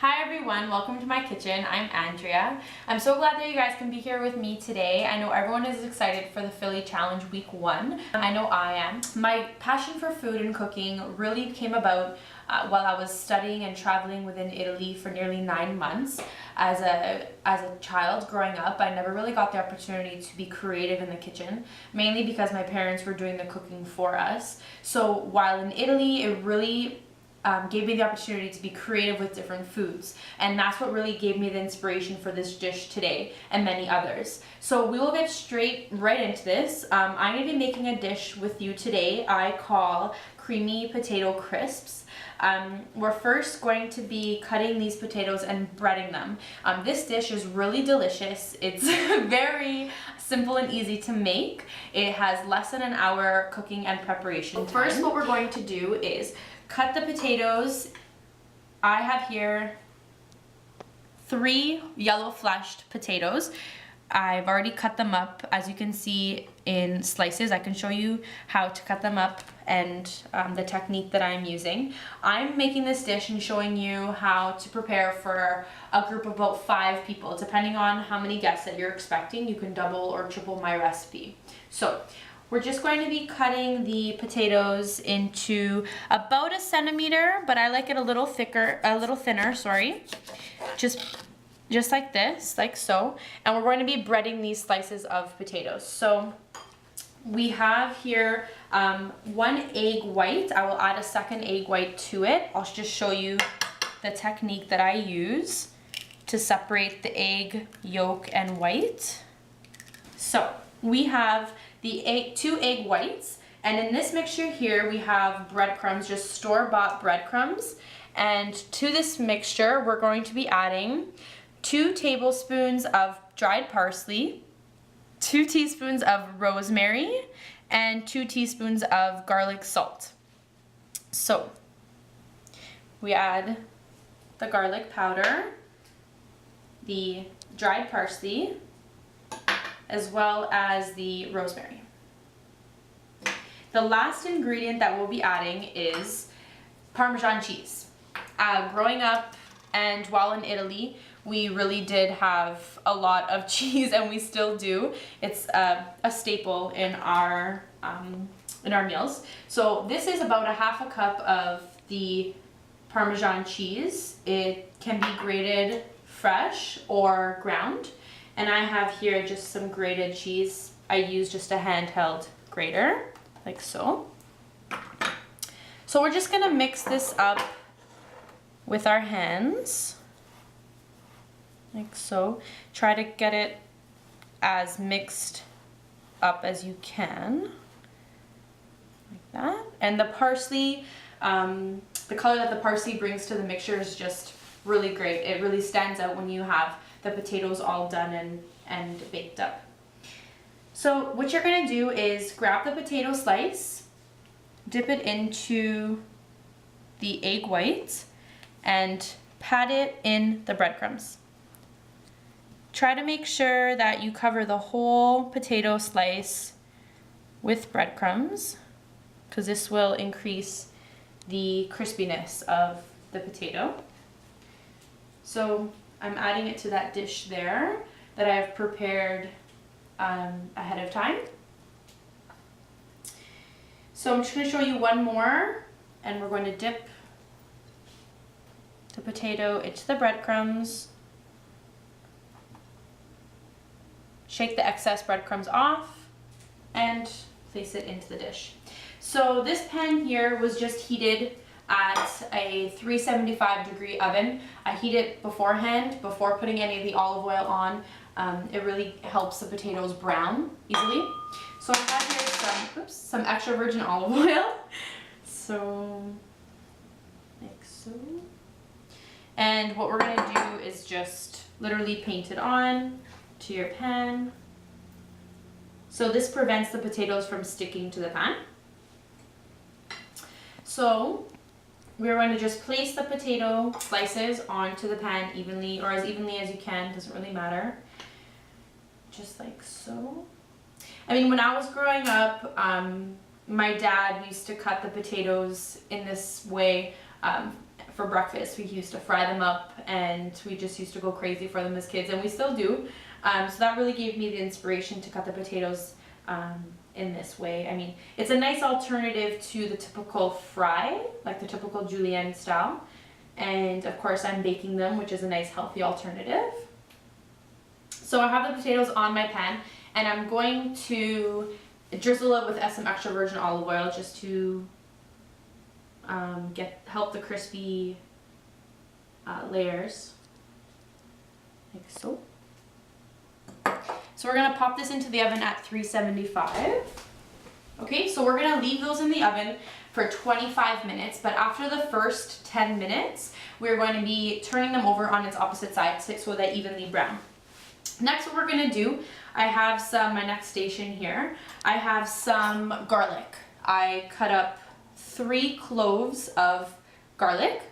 Hi everyone, welcome to my kitchen. I'm Andrea. I'm so glad that you guys can be here with me today. I know everyone is excited for the Philly Challenge Week 1. I know I am. My passion for food and cooking really came about while I was studying and traveling within Italy for nearly 9 months. As a child growing up, I never really got the opportunity to be creative in the kitchen, mainly because my parents were doing the cooking for us. So while in Italy, it really gave me the opportunity to be creative with different foods, and that's what really gave me the inspiration for this dish today and many others. So we will get right into this. I'm going to be making a dish with you today I call creamy potato crisps. We're first going to be cutting these potatoes and breading them. This dish is really delicious. It's very simple and easy to make. It has less than an hour cooking and preparation time. First, what we're going to do is cut the potatoes. I have here 3 yellow fleshed potatoes. I've already cut them up, as you can see, in slices. I can show you how to cut them up and the technique that I'm using. I'm making this dish and showing you how to prepare for a group of about 5 people. Depending on how many guests that you're expecting, you can double or triple my recipe. So we're just going to be cutting the potatoes into about 1 centimeter, but I like it a little thinner, sorry. Just like this, like so. And we're going to be breading these slices of potatoes. So we have here 1 egg white. I will add a second egg white to it. I'll just show you the technique that I use to separate the egg yolk and white. So we have the 2 egg whites, and in this mixture here we have breadcrumbs, just store-bought breadcrumbs. And to this mixture we're going to be adding 2 tablespoons of dried parsley, 2 teaspoons of rosemary, and 2 teaspoons of garlic salt. So we add the garlic powder, the dried parsley, as well as the rosemary. The last ingredient that we'll be adding is Parmesan cheese. Growing up and while in Italy, we really did have a lot of cheese, and we still do. It's a staple in our meals. So this is about 1/2 cup of the Parmesan cheese. It can be grated fresh or ground. And I have here just some grated cheese. I use just a handheld grater, like so. So we're just gonna mix this up with our hands, like so. Try to get it as mixed up as you can, like that. And the parsley, the color that the parsley brings to the mixture is just really great. It really stands out when you have the potatoes all done and baked up. So what you're gonna do is grab the potato slice, dip it into the egg white, and pat it in the breadcrumbs. Try to make sure that you cover the whole potato slice with breadcrumbs, because this will increase the crispiness of the potato. So I'm adding it to that dish there that I've prepared ahead of time. So I'm just going to show you one more, and we're going to dip the potato into the breadcrumbs. Shake the excess breadcrumbs off and place it into the dish. So this pan here was just heated at a 375-degree oven. I heat it beforehand, before putting any of the olive oil on. It really helps the potatoes brown easily. So I have here some extra virgin olive oil. So, like so. And what we're gonna do is just literally paint it on to your pan. So this prevents the potatoes from sticking to the pan. So we're going to just place the potato slices onto the pan evenly, or as evenly as you can, doesn't really matter. Just like so. I mean, when I was growing up, my dad used to cut the potatoes in this way for breakfast. We used to fry them up and we just used to go crazy for them as kids, and we still do. So that really gave me the inspiration to cut the potatoes in this way. I mean, it's a nice alternative to the typical fry, like the typical julienne style. And of course I'm baking them, which is a nice healthy alternative. So I have the potatoes on my pan, and I'm going to drizzle it with some extra virgin olive oil just to help the crispy layers, like so. So we're gonna pop this into the oven at 375. Okay, so we're gonna leave those in the oven for 25 minutes, but after the first 10 minutes, we're going to be turning them over on its opposite side so that evenly brown. Next, what we're gonna do, I have my next station here, I have some garlic. I cut up 3 cloves of garlic,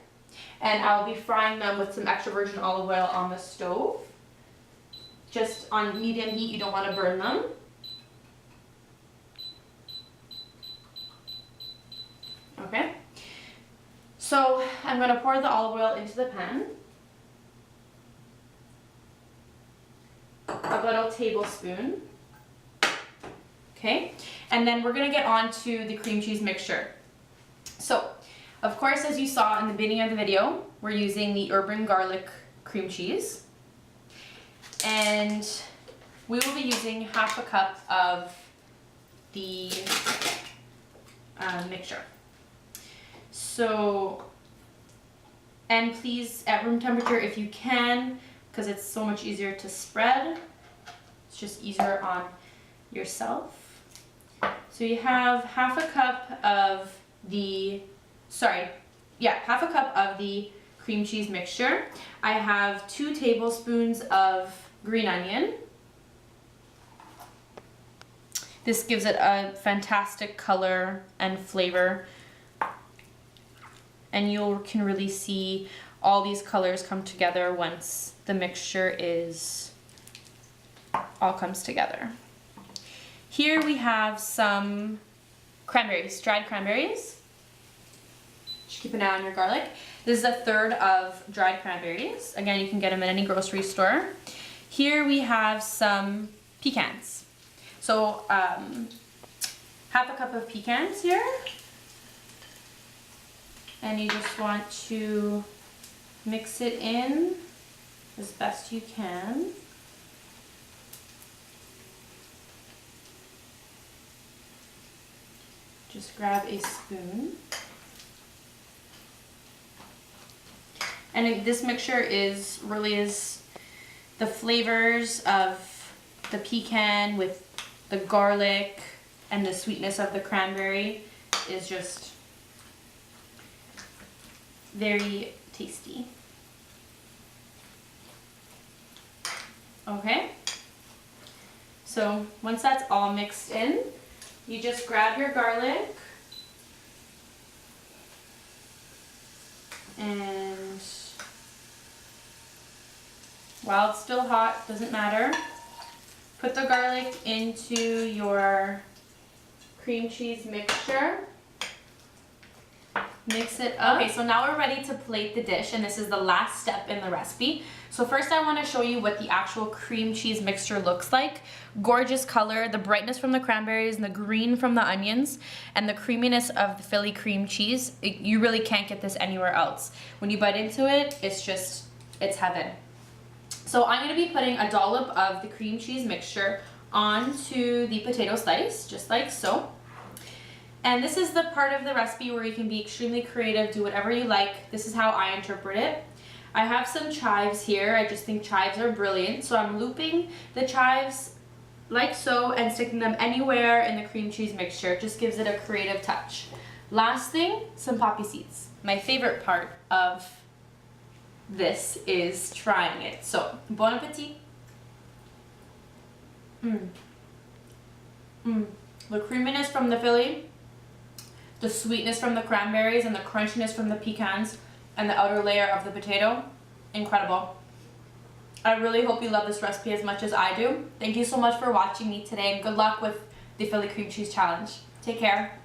and I'll be frying them with some extra virgin olive oil on the stove. Just on medium heat, you don't want to burn them. Okay, so I'm going to pour the olive oil into the pan. About a tablespoon. Okay, and then we're going to get on to the cream cheese mixture. So, of course, as you saw in the beginning of the video, we're using the Urban Garlic cream cheese. And we will be using half a cup of the mixture. So, and please at room temperature if you can, because it's so much easier to spread. It's just easier on yourself. So you have half a cup of the cream cheese mixture. I have 2 tablespoons of green onion. This gives it a fantastic color and flavor, and you can really see all these colors come together once the mixture all comes together. Here we have some cranberries, dried cranberries. Just keep an eye on your garlic. This is a third of dried cranberries. Again, you can get them at any grocery store. Here we have some pecans. So half a cup of pecans here. And you just want to mix it in as best you can. Just grab a spoon. And this mixture really is the flavors of the pecan with the garlic and the sweetness of the cranberry is just very tasty. Okay, so once that's all mixed in, you just grab your garlic and while it's still hot, doesn't matter, put the garlic into your cream cheese mixture. Mix it up. Okay, so now we're ready to plate the dish, and this is the last step in the recipe. So first I want to show you what the actual cream cheese mixture looks like. Gorgeous color, the brightness from the cranberries and the green from the onions and the creaminess of the Philly cream cheese. You really can't get this anywhere else. When you bite into it, it's heaven. So I'm going to be putting a dollop of the cream cheese mixture onto the potato slice, just like so. And this is the part of the recipe where you can be extremely creative, do whatever you like. This is how I interpret it. I have some chives here. I just think chives are brilliant. So I'm looping the chives like so and sticking them anywhere in the cream cheese mixture. It just gives it a creative touch. Last thing, some poppy seeds. My favorite part of this is trying it. So, bon appetit. The creaminess from the Philly, the sweetness from the cranberries, and the crunchiness from the pecans, and the outer layer of the potato, incredible. I really hope you love this recipe as much as I do. Thank you so much for watching me today, and good luck with the Philly cream cheese challenge. Take care.